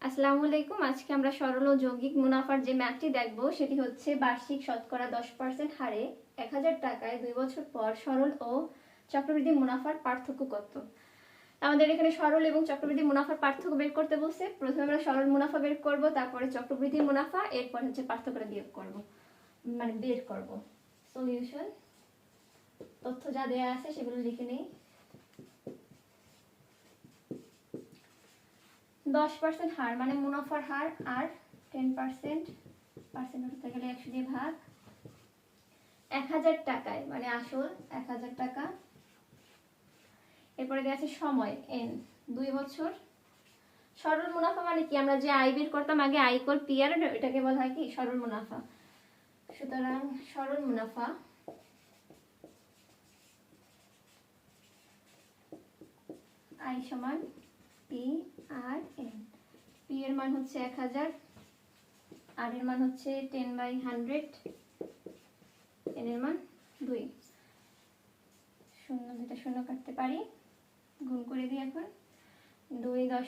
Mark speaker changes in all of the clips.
Speaker 1: আসসালামু আলাইকুম। আজকে আমরা সরল ও যৌগিক মুনাফার যে ম্যাথটি দেখব সেটি হচ্ছে বার্ষিক শতকরা 10% হারে 1000 টাকায় 2 বছর পর সরল ও চক্রবৃদ্ধি মুনাফার পার্থক্য কত। আমাদের এখানে সরল এবং চক্রবৃদ্ধি মুনাফার পার্থক্য বের করতে বলছে। প্রথমে আমরা সরল মুনাফা বের করব, তারপরে চক্রবৃদ্ধি মুনাফা, এরপর হচ্ছে পার্থক্যটা বিয়োগ করব, মানে বের করব। সলিউশন, তথ্য যা দেয়া আছে সেগুলো লিখে নেই। 10% হার মানে মুনাফার হার, আর 10% হতে গেলে 100 দিয়ে ভাগ, 1000 টাকায় মানে আসল 1000 টাকা। এরপরে দেওয়া আছে সময় n 2 বছর। সরল মুনাফা মানে কি, আমরা যে আয় বের করতাম আগে আই ইকুয়াল পি আর, এটাকে বলা হয় কি সরল মুনাফা। সুতরাং সরল মুনাফা আই সমান পি আর এন। পি এর মান হচ্ছে 1000, আর এর মান হচ্ছে 10/100, এন এর মান 2। শূন্য দুটা শূন্য কাটতে পারি, গুণ করে দিই। এখন 2 10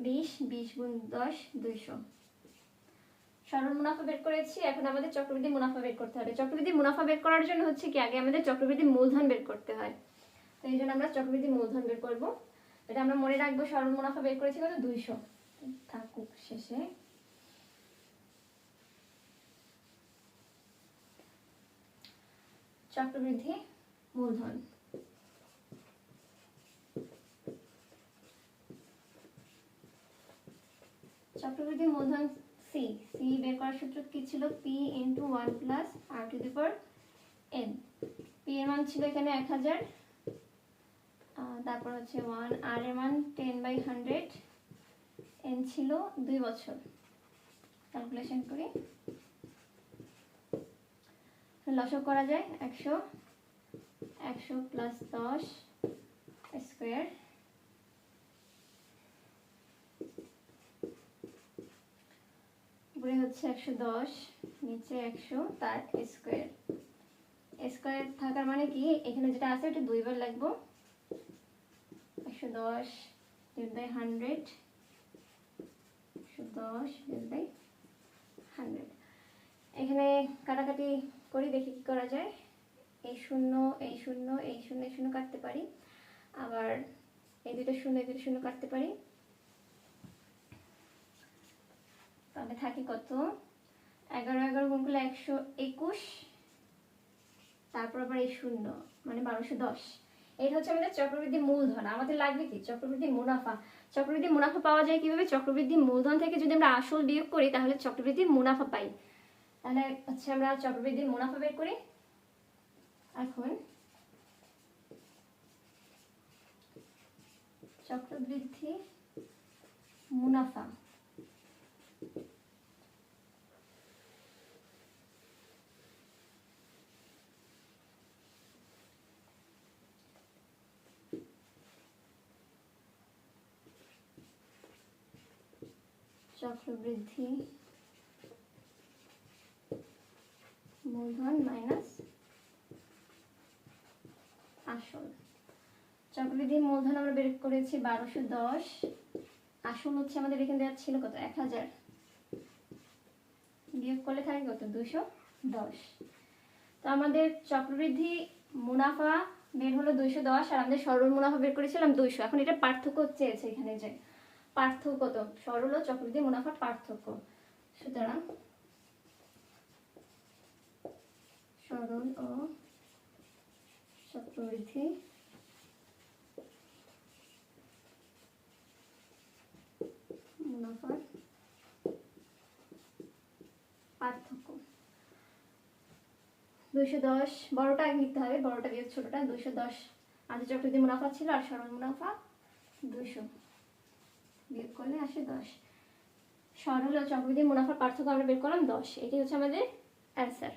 Speaker 1: 20, 20 গুণ 10 200। সরল মুনাফা বের করেছি, এখন আমাদের চক্রবৃদ্ধি মুনাফা বের করতে হবে। চক্রবৃদ্ধি মুনাফা বের করার জন্য হচ্ছে কি আগে আমাদের চক্রবৃদ্ধি মূলধন বের করতে হয়, তো এই জন্য আমরা চক্রবৃদ্ধি মূলধন বের করব। এটা আমরা মনে রাখবো, সরল মুনাফা বের করেছি কত 200 থাকুক শেষে। চক্রবৃদ্ধি মূলধন চক্রবৃদ্ধি মূলধন সি বের করার সূত্র কি ছিল, P into 1 plus r to the power n. P এর মান ছিল এখানে 1000, তারপর হচ্ছে 1, আর এর মান 10/100, এন ছিল 2 বছর। ক্যালকুলেশন করি, লসক করা যায় 100 প্লাস 10 স্কোয়ার, উপরে হচ্ছে 110, নিচে 100 তার স্কোয়ার। স্কোয়ার থাকার মানে কি এখানে যেটা আছে ওটা 2 বার লিখবো। 110 divided by 100, 110 divided by 100। এখানে কাটাকাটি করি, দেখি কি করা যায়। এই শূন্য এই শূন্য এই শূন্য এই শূন্য কাটতে পারি, আবার এই দুটো শূন্য এই দুটো শূন্য কাটতে পারি। তাহলে থাকি কত, 11 গুণ করলে 121, তারপর আবার এই শূন্য মানে 1210। এটা হচ্ছে আমাদের চক্রবৃদ্ধি মূলধন। আমাদের লাগবে কি চক্রবৃদ্ধি মুনাফা। চক্রবৃদ্ধি মুনাফা পাওয়া যায় কিভাবে, চক্রবৃদ্ধি মূলধন থেকে যদি আমরা আসল বিয়োগ করি তাহলে চক্রবৃদ্ধি মুনাফা পাই। তাহলে হচ্ছে আমরা চক্রবৃদ্ধি মুনাফা বের করি। এখন চক্রবৃদ্ধি মুনাফা চক্রবৃদ্ধি মূলধন মাইনাস আসল। চক্রবৃদ্ধি মূলধন আমরা বের করেছি 1210, আসল হচ্ছে আমাদের এখানে দেওয়া ছিল কত 1000, বিয়োগ করলে থাকে কত 210। তো আমাদের চক্রবৃদ্ধি মুনাফা বের হলো 210, আর আমাদের সরল মুনাফা বের করেছিলাম 200। এখন এটা পার্থক্য চেয়েছে, এখানে যে পার্থক্য কত, সরল ও চক্রবৃদ্ধি মুনাফার পার্থক্য। সুতরাং সরল ও চক্রবৃদ্ধি মুনাফার পার্থক্য 210, বড়টা আগে লিখতে হবে, বড়টা বিয়োগ ছোটটা। 210 আমাদের চক্রবৃদ্ধি মুনাফা ছিল, আর সরল মুনাফা 200, বিয়োগ করলে আসে 10। সরল ও চক্রবৃদ্ধি মুনাফার পার্থক্য আমরা বের করলাম 10। এটি হচ্ছে আমাদের অ্যান্সার।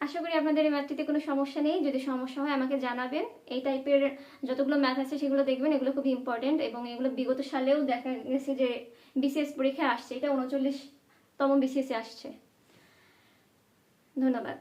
Speaker 1: আশা করি আপনাদের এই ম্যাথটিতে কোনো সমস্যা নেই। যদি সমস্যা হয় আমাকে জানাবেন। এই টাইপের যতগুলো ম্যাথ আছে সেগুলো দেখবেন, এগুলো খুব ইম্পর্টেন্ট, এবং এগুলো বিগত সালেও দেখা গেছে যে বিসিএস পরীক্ষায় আসছে। এটা 39তম বিসিএসে আসছে। ধন্যবাদ।